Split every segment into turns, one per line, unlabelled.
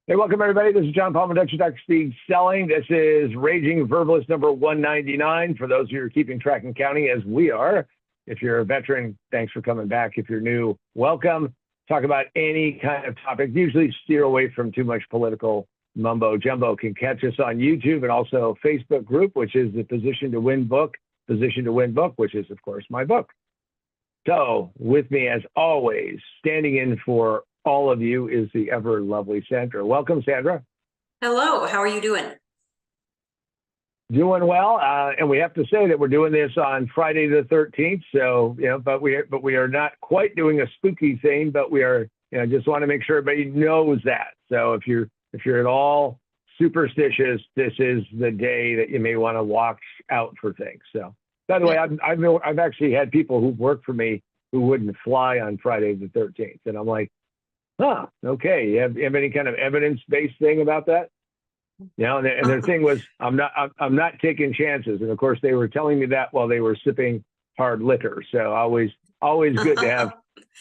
Hey, welcome everybody. This is John Palmer, Dr. Speed Selling. This is Raging Verbalist number 199. For those of you who are keeping track and counting, as we are. If you're a veteran, thanks for coming back. If you're new, welcome. Talk about any kind of topic. Usually steer away from too much political mumbo jumbo. Can catch us on YouTube and also Facebook group, which is the Position to Win book, which is of course my book. So with me as always, standing in for all of you is the ever lovely Sandra. Welcome, Sandra.
Hello, how are you doing?
Doing well, and we have to say that we're doing this on Friday the 13th. So, but we are not quite doing a spooky thing, but we are, just want to make sure everybody knows that. So if you're at all superstitious, this is the day that you may want to watch out for things. So, by the way, I've actually had people who've worked for me who wouldn't fly on Friday the 13th, and I'm like, huh, okay. You have any kind of evidence-based thing about that? And their thing was, I'm not taking chances. And of course, they were telling me that while they were sipping hard liquor. So always good to have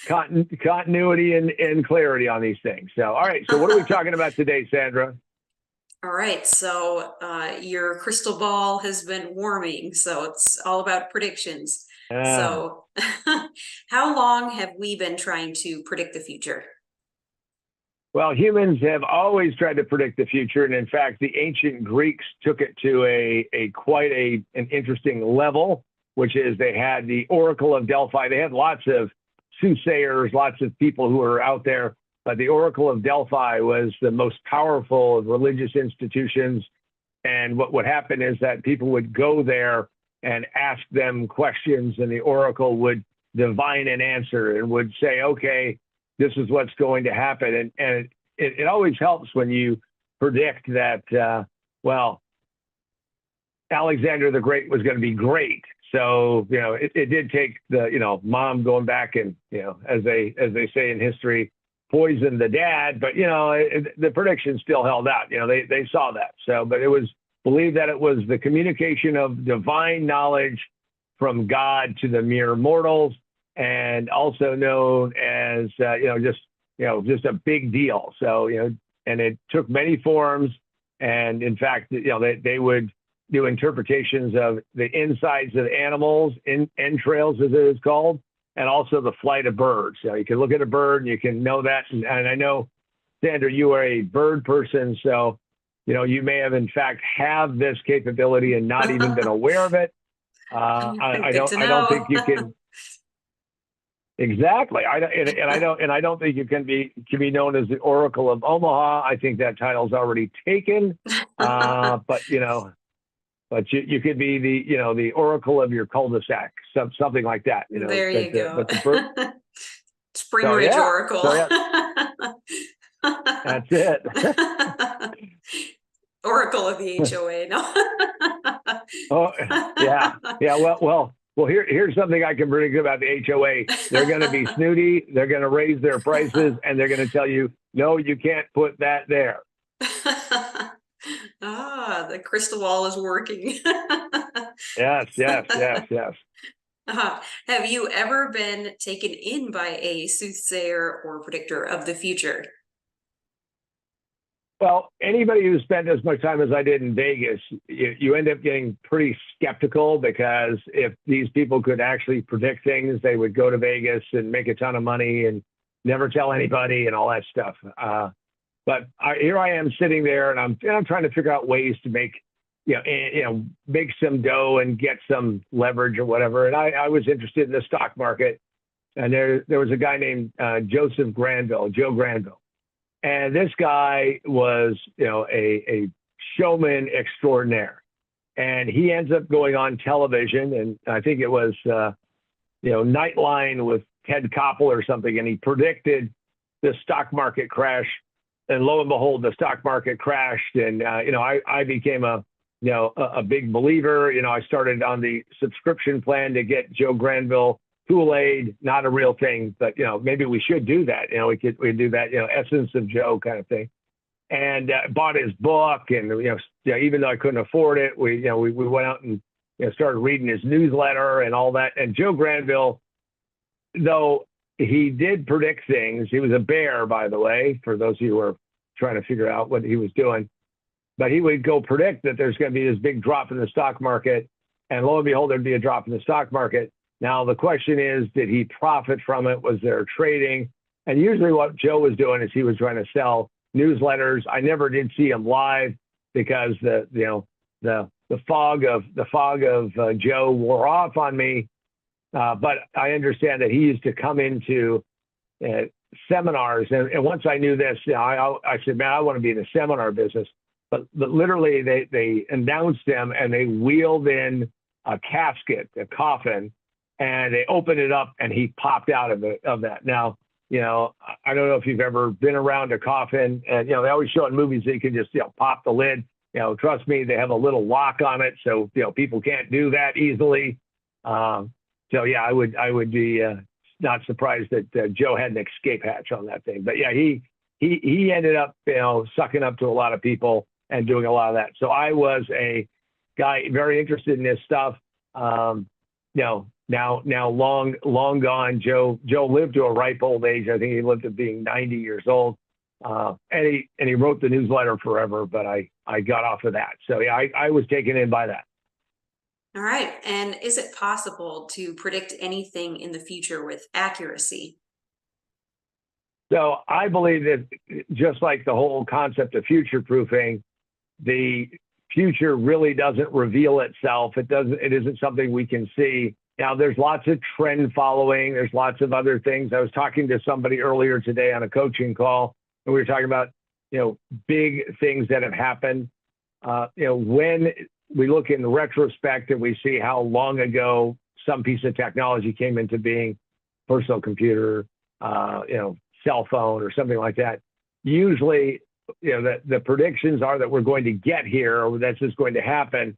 continuity and clarity on these things. So, all right. So what are we talking about today, Sandra?
All right. So your crystal ball has been warming. So it's all about predictions. So how long have we been trying to predict the future?
Well, humans have always tried to predict the future. And in fact, the ancient Greeks took it to quite an interesting level, which is they had the Oracle of Delphi. They had lots of soothsayers, lots of people who were out there, but the Oracle of Delphi was the most powerful of religious institutions. And what would happen is that people would go there and ask them questions, and the Oracle would divine an answer and would say, okay, this is what's going to happen. And it always helps when you predict that, Alexander the Great was going to be great. So, it did take the, mom going back and, as they say in history, poisoned the dad, but, the prediction still held out. They saw that. So, but it was believed that it was the communication of divine knowledge from God to the mere mortals, and also known as, just a big deal. So, and it took many forms. And in fact, they would do interpretations of the insides of animals, entrails as it is called, and also the flight of birds. So you can look at a bird and you can know that. And I know, Sandra, you are a bird person. So, you may have in fact have this capability and not even been aware of it. I don't think you can. Exactly. I don't think you can be known as the Oracle of Omaha. I think that title's already taken. But you could be the Oracle of your cul-de-sac, something like that.
There you go. Spring
so,
Ridge
yeah.
Oracle.
So, yeah. That's it.
Oracle of the HOA. No.
Oh, yeah. Well, here's something I can predict about the HOA. They're going to be snooty. They're going to raise their prices, and they're going to tell you, no, you can't put that there.
The crystal ball is working.
Yes.
Have you ever been taken in by a soothsayer or predictor of the future?
Well, anybody who spent as much time as I did in Vegas, you end up getting pretty skeptical, because if these people could actually predict things, they would go to Vegas and make a ton of money and never tell anybody and all that stuff. But here I am sitting there, and I'm trying to figure out ways to make, make some dough and get some leverage or whatever. And I was interested in the stock market, and there was a guy named Joe Granville. And this guy was, a showman extraordinaire. And he ends up going on television, and I think it was, Nightline with Ted Koppel or something, and he predicted the stock market crash. And lo and behold, the stock market crashed. And, I became a big believer. I started on the subscription plan to get Joe Granville Kool-Aid, not a real thing, but maybe we should do that. We do that, Essence of Joe kind of thing. And bought his book, and even though I couldn't afford it, we went out and started reading his newsletter and all that. And Joe Granville, though he did predict things, he was a bear, by the way, for those of you who are trying to figure out what he was doing. But he would go predict that there's going to be this big drop in the stock market. And lo and behold, there'd be a drop in the stock market. Now, the question is, did he profit from it? Was there trading? And usually what Joe was doing is he was trying to sell newsletters. I never did see him live because the fog of Joe wore off on me. But I understand that he used to come into seminars. And once I knew this, I said, man, I want to be in the seminar business. But literally, they announced him and they wheeled in a casket, a coffin, and they opened it up and he popped out of that. Now, I don't know if you've ever been around a coffin, and they always show in movies that you can just pop the lid. Trust me, they have a little lock on it, so people can't do that easily. So yeah, I would be not surprised that Joe had an escape hatch on that thing. But yeah, he ended up sucking up to a lot of people and doing a lot of that. So I was a guy very interested in this stuff. Now long gone. Joe lived to a ripe old age. I think he lived to being 90 years old. And he wrote the newsletter forever, but I got off of that. So yeah, I was taken in by that.
All right. And is it possible to predict anything in the future with accuracy?
So I believe that just like the whole concept of future proofing, the future really doesn't reveal itself. It isn't something we can see. Now, there's lots of trend following. There's lots of other things. I was talking to somebody earlier today on a coaching call, and we were talking about, big things that have happened. When we look in retrospect and we see how long ago some piece of technology came into being, personal computer, cell phone or something like that, usually, the predictions are that we're going to get here or that's just going to happen.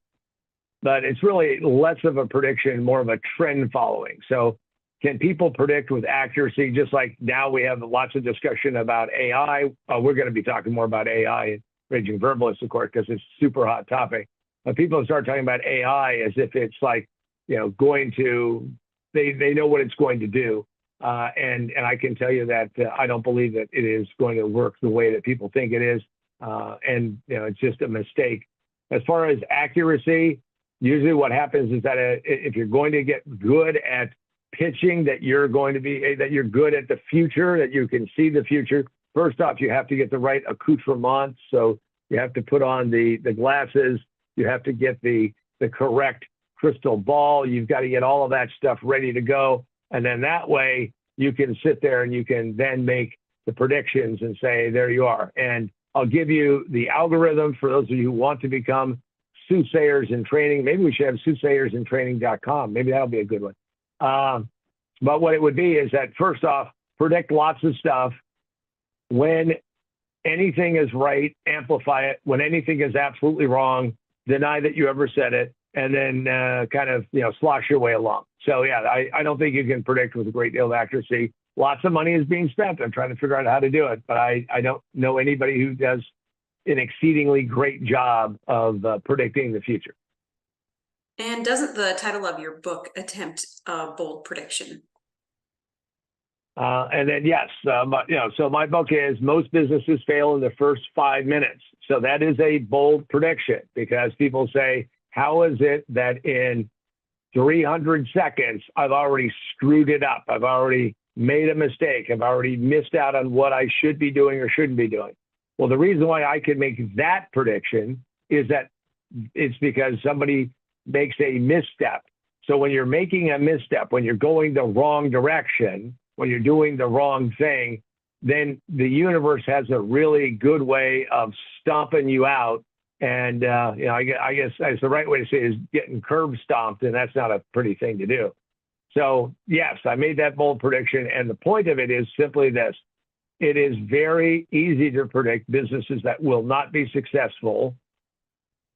But it's really less of a prediction, more of a trend following. So can people predict with accuracy? Just like now we have lots of discussion about AI. We're going to be talking more about AI and Raging Verbalist, of course, because it's a super hot topic. But people start talking about AI as if it's like, they know what it's going to do. And I can tell you that I don't believe that it is going to work the way that people think it is. And it's just a mistake. As far as accuracy, usually what happens is that if you're going to get good at pitching, that you're good at the future, that you can see the future. First off, you have to get the right accoutrement. So you have to put on the glasses. You have to get the correct crystal ball. You've got to get all of that stuff ready to go. And then that way you can sit there and you can then make the predictions and say, there you are. And I'll give you the algorithm for those of you who want to become soothsayers in training. Maybe we should have soothsayersintraining.com. Maybe that'll be a good one. But what it would be is that first off, predict lots of stuff. When anything is right, amplify it. When anything is absolutely wrong, deny that you ever said it, and then slosh your way along. So yeah, I don't think you can predict with a great deal of accuracy. Lots of money is being spent. I'm trying to figure out how to do it, but I don't know anybody who does an exceedingly great job of predicting the future.
And doesn't the title of your book attempt a bold prediction?
And then yes, so my book is Most Businesses Fail in the First 5 Minutes. So that is a bold prediction because people say, how is it that in 300 seconds, I've already screwed it up? I've already made a mistake. I've already missed out on what I should be doing or shouldn't be doing. Well, the reason why I can make that prediction is that it's because somebody makes a misstep. So when you're making a misstep, when you're going the wrong direction, when you're doing the wrong thing, then the universe has a really good way of stomping you out. And, I guess that's the right way to say it is getting curb stomped, and that's not a pretty thing to do. So yes, I made that bold prediction. And the point of it is simply this. It is very easy to predict businesses that will not be successful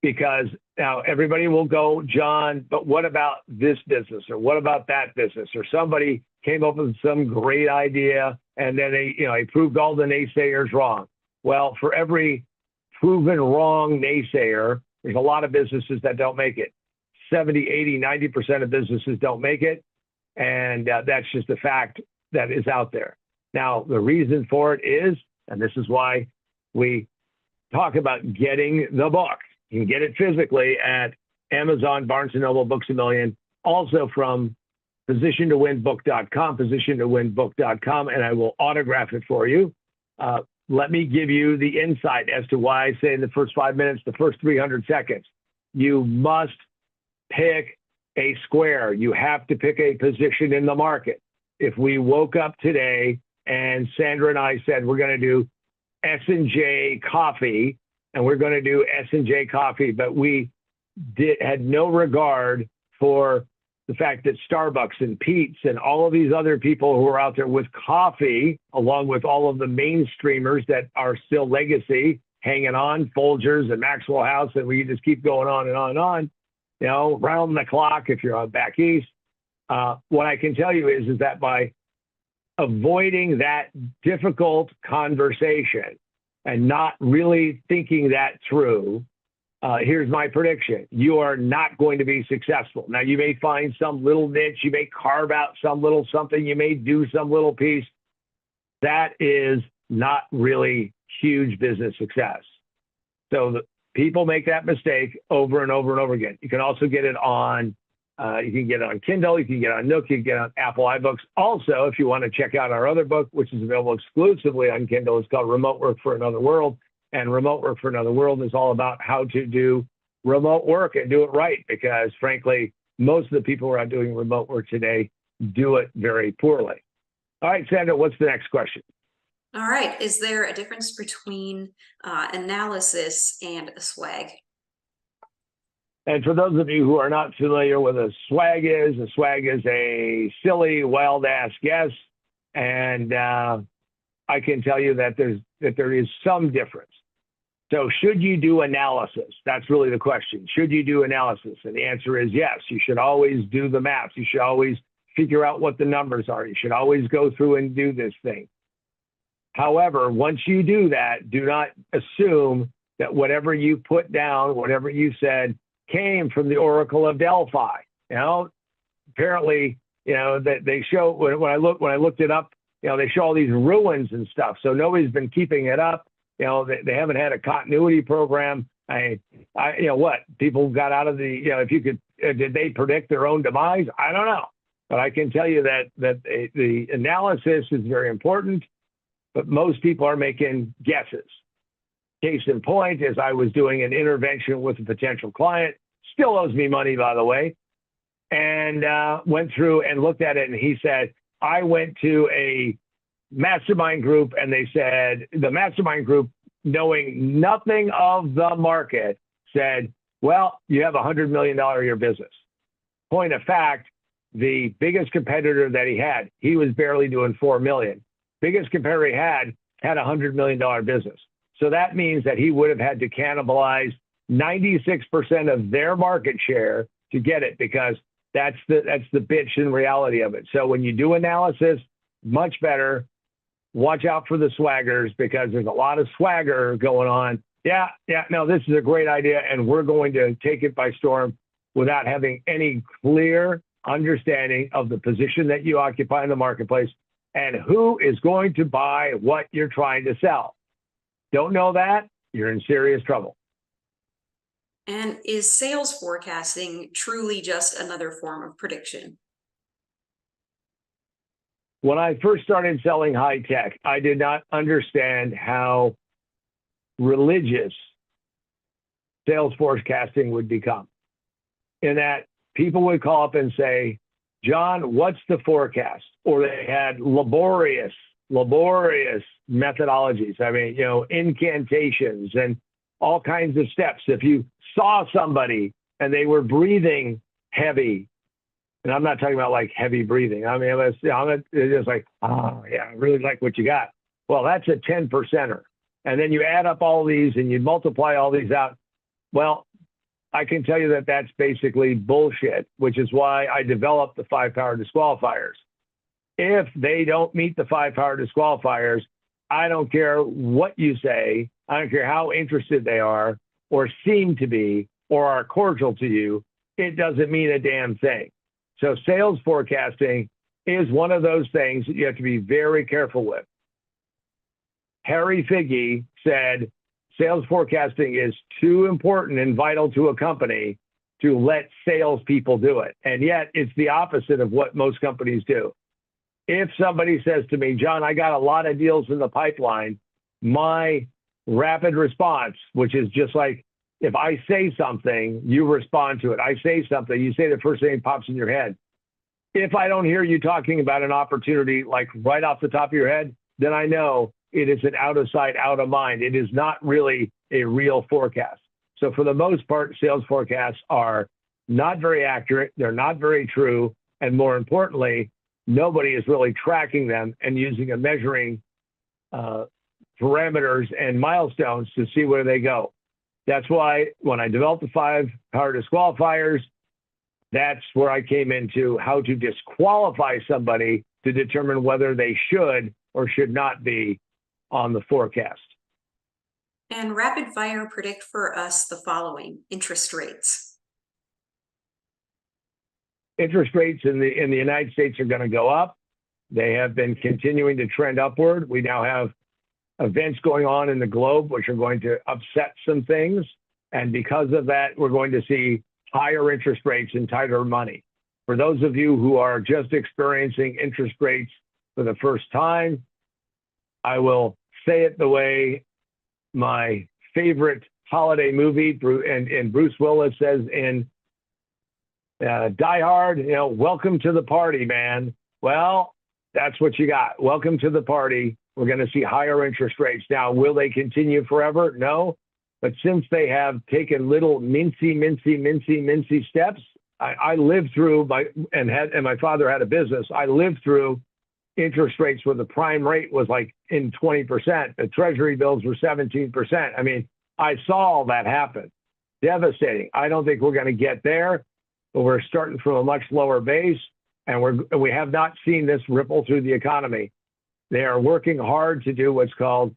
because now everybody will go, John, but what about this business? Or what about that business? Or somebody came up with some great idea and then they proved all the naysayers wrong. Well, for every proven wrong naysayer, there's a lot of businesses that don't make it. 70, 80, 90% of businesses don't make it. And that's just a fact that is out there. Now, the reason for it is, and this is why we talk about getting the book. You can get it physically at Amazon, Barnes & Noble, Books A Million, also from positiontowinbook.com, positiontowinbook.com, and I will autograph it for you. Let me give you the insight as to why I say in the first 5 minutes, the first 300 seconds, you must pick a square. You have to pick a position in the market. If we woke up today and Sandra and I said, we're going to do S&J coffee, and we're going to do S&J coffee, but we had no regard for the fact that Starbucks and Pete's and all of these other people who are out there with coffee, along with all of the mainstreamers that are still legacy, hanging on, Folgers and Maxwell House, and we can just keep going on and on and on, you know, round the clock if you're on back east. What I can tell you is that by avoiding that difficult conversation and not really thinking that through, here's my prediction. You are not going to be successful. Now, you may find some little niche. You may carve out some little something. You may do some little piece. That is not really huge business success. So people make that mistake over and over and over again. You can also get it on, you can get it on Kindle. You can get it on Nook. You can get it on Apple iBooks. Also, if you want to check out our other book, which is available exclusively on Kindle, it's called Remote Work for Another World. And Remote Work for Another World is all about how to do remote work and do it right, because frankly, most of the people who are out doing remote work today do it very poorly. All right, Sandra, what's the next question?
All right. Is there a difference between analysis and a swag?
And for those of you who are not familiar with a swag is a silly, wild-ass guess. And I can tell you that there is some difference. So should you do analysis? That's really the question. Should you do analysis? And the answer is yes. You should always do the math. You should always figure out what the numbers are. You should always go through and do this thing. However, once you do that, do not assume that whatever you put down, whatever you said, came from the Oracle of Delphi. You know, apparently, you know, that they show when I looked it up, you know, they show all these ruins and stuff. So nobody's been keeping it up. You know, they haven't had a continuity program. You know what? People got out of the, you know, if you could, did they predict their own demise? I don't know. But I can tell you that the analysis is very important, but most people are making guesses. Case in point is I was doing an intervention with a potential client, still owes me money, by the way, and went through and looked at it. And he said, I went to a mastermind group, and they said, the mastermind group, knowing nothing of the market, said, well, you have a $100 million a year business. Point of fact, the biggest competitor that he was barely doing 4 million. Biggest competitor he had a $100 million business. So that means that he would have had to cannibalize 96% of their market share to get it, because that's the bitch and reality of it. So when you do analysis, much better. Watch out for the swaggers, because there's a lot of swagger going on. Yeah, no, this is a great idea, and we're going to take it by storm, without having any clear understanding of the position that you occupy in the marketplace and who is going to buy what you're trying to sell. Don't know that, you're in serious trouble.
And is sales forecasting truly just another form of prediction?
When I first started selling high tech, I did not understand how religious sales forecasting would become. In that people would call up and say, John, what's the forecast? Or they had laborious methodologies. I mean, you know, incantations and all kinds of steps. If you saw somebody and they were breathing heavy, and I'm not talking about like heavy breathing. I mean, it's just like, oh yeah, I really like what you got. Well, that's a 10%er. And then you add up all these and you multiply all these out. Well, I can tell you that that's basically bullshit, which is why I developed the 5 power disqualifiers. If they don't meet the 5 power disqualifiers, I don't care what you say. I don't care how interested they are or seem to be or are cordial to you. It doesn't mean a damn thing. So sales forecasting is one of those things that you have to be very careful with. Harry Figge said sales forecasting is too important and vital to a company to let salespeople do it. And yet it's the opposite of what most companies do. If somebody says to me, John, I got a lot of deals in the pipeline, my rapid response, which is just like, if I say something, you respond to it. I say something, you say the first thing that pops in your head. If I don't hear you talking about an opportunity like right off the top of your head, then I know it is an out of sight, out of mind. It is not really a real forecast. So for the most part, sales forecasts are not very accurate. They're not very true. And more importantly, nobody is really tracking them and using a measuring parameters and milestones to see where they go. That's why when I developed the 5 power disqualifiers, that's where I came into how to disqualify somebody to determine whether they should or should not be on the forecast.
And rapid fire predict for us the following: interest rates.
Interest rates in the United States are going to go up. They have been continuing to trend upward. We now have events going on in the globe which are going to upset some things. And because of that, we're going to see higher interest rates and tighter money. For those of you who are just experiencing interest rates for the first time, I will say it the way my favorite holiday movie, and Bruce Willis says in Die Hard, welcome to the party, man. Well, that's what you got. Welcome to the party. We're going to see higher interest rates. Now, will they continue forever? No. But since they have taken little mincy steps, I lived through and my father had a business. I lived through interest rates where the prime rate was like in 20%. The treasury bills were 17%. I mean, I saw all that happen. Devastating. I don't think we're going to get there, but we're starting from a much lower base, and we have not seen this ripple through the economy. They are working hard to do what's called,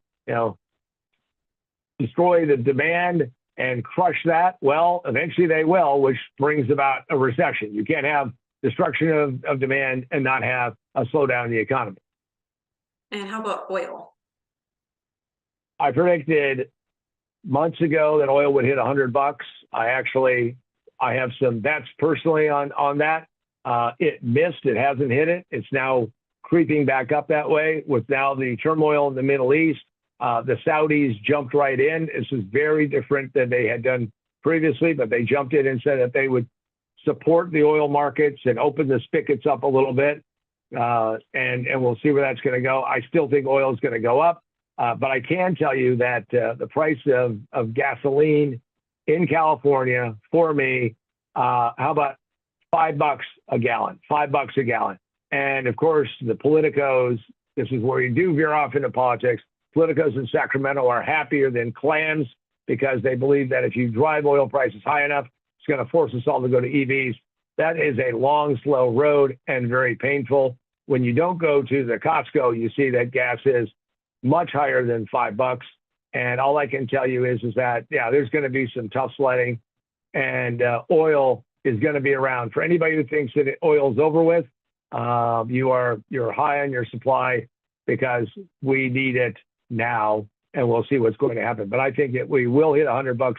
destroy the demand and crush that. Well, eventually they will, which brings about a recession. You can't have destruction of demand and not have a slowdown in the economy.
And how about oil?
I predicted months ago that oil would hit $100. I have some bets personally on that. It missed. It hasn't hit it. It's now creeping back up that way with now the turmoil in the Middle East. The Saudis jumped right in. This is very different than they had done previously, but they jumped in and said that they would support the oil markets and open the spigots up a little bit. And we'll see where that's going to go. I still think oil is going to go up, but I can tell you that the price of gasoline in California for me, how about $5 a gallon? $5 a gallon. And of course, the politicos, this is where you do veer off into politics. Politicos in Sacramento are happier than clams because they believe that if you drive oil prices high enough, it's going to force us all to go to EVs. That is a long, slow road and very painful. When you don't go to the Costco, you see that gas is much higher than $5. And all I can tell you is that, there's going to be some tough sledding, and oil is going to be around. For anybody who thinks that oil's over with, you're high on your supply because we need it now, and we'll see what's going to happen. But I think that we will hit $100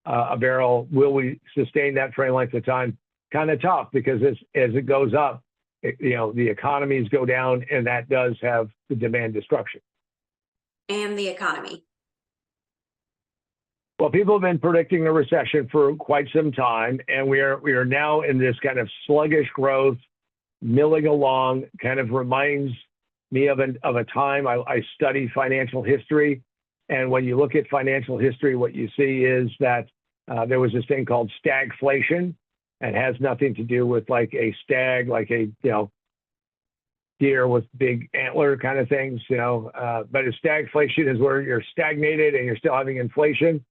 a barrel. Will we sustain that for any length of time? Kind of tough, because as it goes up, the economies go down, and that does have the demand destruction.
And the economy.
Well, people have been predicting a recession for quite some time, and we are now in this kind of sluggish growth, milling along. Kind of reminds me of a time I study financial history, and when you look at financial history, what you see is that there was this thing called stagflation, and has nothing to do with like a stag, like a deer with big antler kind of things, but a stagflation is where you're stagnated and you're still having inflation.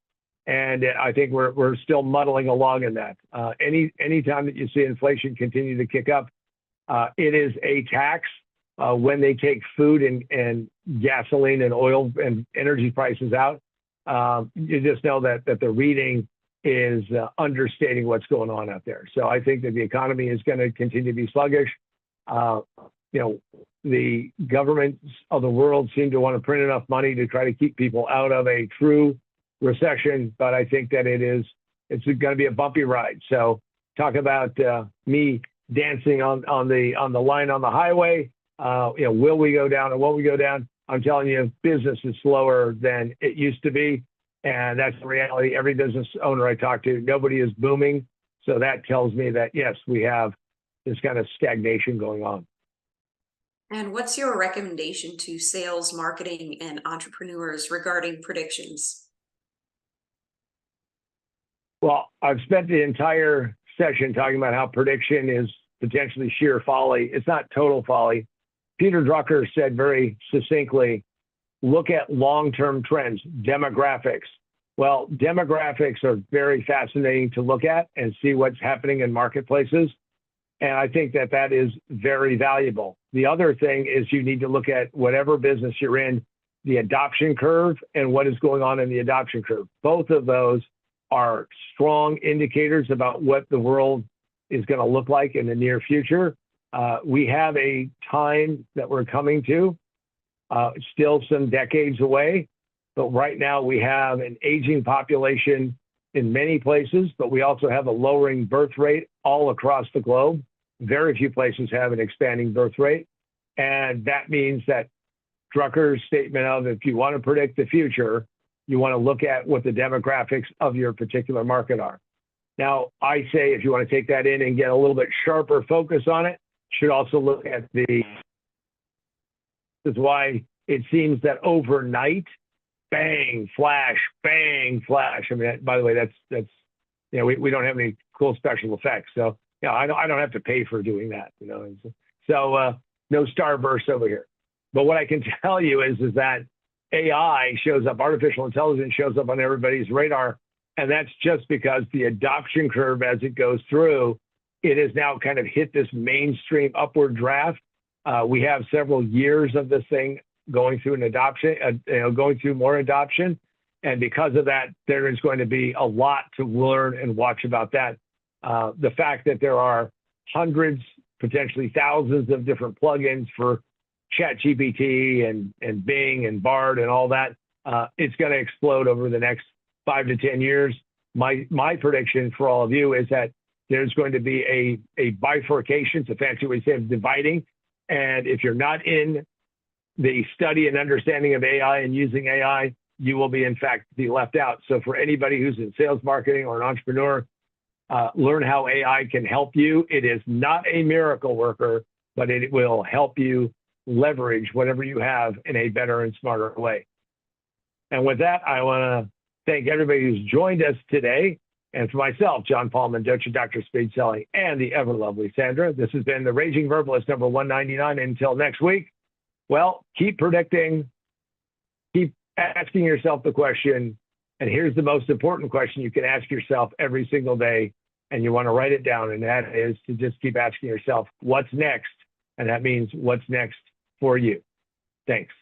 And I think we're still muddling along in that. Any time that you see inflation continue to kick up, it is a tax. When they take food and gasoline and oil and energy prices out, you just know that the reading is understating what's going on out there. So I think that the economy is going to continue to be sluggish. The the governments of the world seem to want to print enough money to try to keep people out of a true recession, but I think that it's going to be a bumpy ride. So talk about me dancing on the line on the highway. Will we go down or won't we go down? I'm telling you, business is slower than it used to be. And that's the reality. Every business owner I talk to, nobody is booming. So that tells me that, yes, we have this kind of stagnation going on.
And what's your recommendation to sales, marketing, and entrepreneurs regarding predictions?
Well, I've spent the entire session talking about how prediction is potentially sheer folly. It's not total folly. Peter Drucker said very succinctly, look at long-term trends, demographics. Well, demographics are very fascinating to look at and see what's happening in marketplaces. And I think that that is very valuable. The other thing is you need to look at whatever business you're in, the adoption curve and what is going on in the adoption curve. Both of those are strong indicators about what the world is going to look like in the near future. We have a time that we're coming to, still some decades away, but right now we have an aging population in many places, but we also have a lowering birth rate all across the globe. Very few places have an expanding birth rate. And that means that Drucker's statement of if you want to predict the future, you want to look at what the demographics of your particular market are. Now, I say if you want to take that in and get a little bit sharper focus on it, should also look at this is why it seems that overnight, bang, flash. I mean, by the way, that's we don't have any cool special effects. So, I don't have to pay for doing that, So no starburst over here. But what I can tell you is that AI shows up, artificial intelligence shows up on everybody's radar. And that's just because the adoption curve as it goes through, it has now kind of hit this mainstream upward draft. We have several years of this thing going through an adoption, going through more adoption. And because of that, there is going to be a lot to learn and watch about that. The fact that there are hundreds, potentially thousands of different plugins for ChatGPT and Bing and Bard and all that, it's going to explode over the next 5 to 10 years. My prediction for all of you is that there's going to be a bifurcation. It's a fancy way to say of dividing. And if you're not in the study and understanding of AI and using AI, you will be, in fact, be left out. So for anybody who's in sales marketing or an entrepreneur, learn how AI can help you. It is not a miracle worker, but it will help you leverage whatever you have in a better and smarter way. And with that, I want to thank everybody who's joined us today. And for myself, John Paul Mendoza, Dr. Speed Selling, and the ever lovely Sandra, this has been the Raging Verbalist number 199. Until next week, well, keep predicting, keep asking yourself the question. And here's the most important question you can ask yourself every single day. And you want to write it down. And that is to just keep asking yourself, what's next? And that means what's next for you. Thanks.